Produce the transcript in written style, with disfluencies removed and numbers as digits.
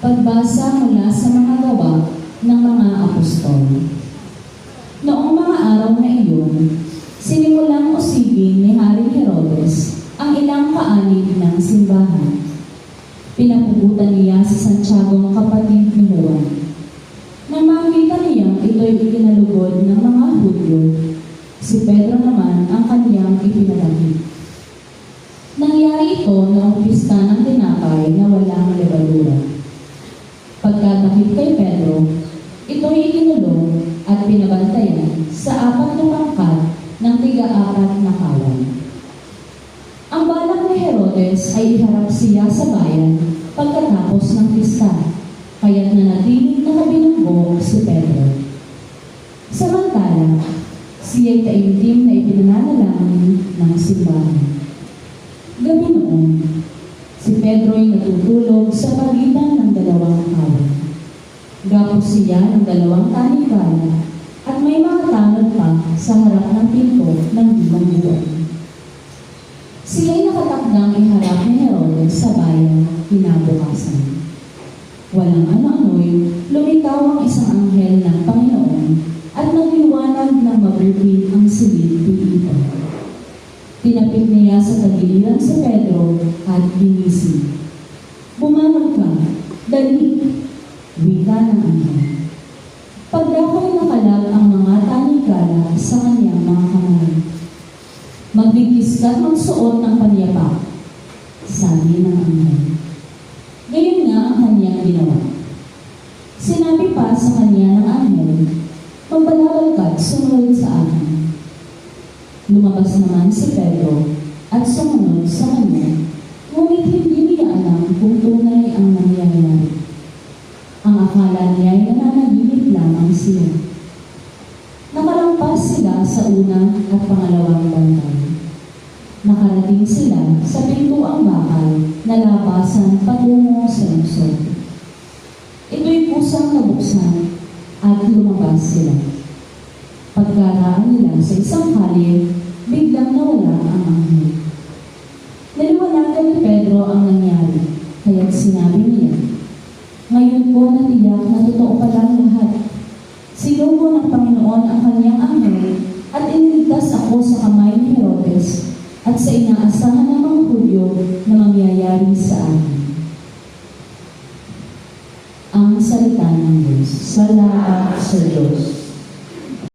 Pagbasa mula sa mga gawa ng mga apostol. Noong mga araw na iyon, sinimulang usigin ni Haring Herodes ang ilang kaanib ng simbahan. Pinapugutan niya si Santiago ang kapatid ni Juan. Nang makita niyang ito'y ikinalugod ng mga Hudyo, si Pedro naman ang kanyang ipinalagip. Nangyari ito noong pista ng tinapay na walang levadura. Pagkatakip kay Pedro, ito'y ikinulong at pinabantayan sa 4 pangkat ng tiga-4 na kawan. Ang balak ni Herodes ay iharap siya sa bayan pagkatapos ng pista, kaya't nanatiling nakabilanggo si Pedro. Samantala, siya'y taimtim na ipinanalangin ng simbahan. Gabi noon, si Pedro'y natutulog sa pagitan ng 2 kawan. Gapos siya ng 2 tanikala at may mga tanod pa sa harap ng pinto ng limang buwan. Siya'y nakatakdang iharap ni Herodes sa bayan kinabukasan. Walang ano-ano'y lumitaw ang isang anghel ng Panginoon at nagliwanag ng mabuti ang silid dito. Tinapik niya sa tagiliran si Pedro at ginising. "Bumangon ka, dali," wika ng anghel. Pagdako'y nakalag ang mga tanikala sa kanyang mga kamay. "Magbigis ka't magsuot ng panyapak," sabi ng anghel. Gayon nga ang kanyang ginawa. Sinabi pa sa kanya ng anghel, "Magbalakal ka't sumunod sa akin." Lumabas naman si Pedro at sumunod sa kanya, ngunit hindi niya alam kung tunay ang nangyayari. Ang akala niya ay nananaginip lamang siya. Nakalampas sila sa una at pangalawang bantay. Nakarating sila sa pintuang bakal na labasan patungo sa lungsod. Ito'y kusang nabuksan at lumabas sila. Pagkaraan nila sa isang kalye, biglang nawala ang anghel. Naliwanagan ni Pedro ang nangyari, kaya't sinabi niya, "Ngayon ko natiyak na totoo palang lahat. Sinugo ng Panginoon ang kanyang anghel at iniligtas ako sa kamay ni Herodes at sa inaasahan ng mga Hudyo na mangyayari sa akin." Ang salita ng Diyos. Salamat sa Diyos.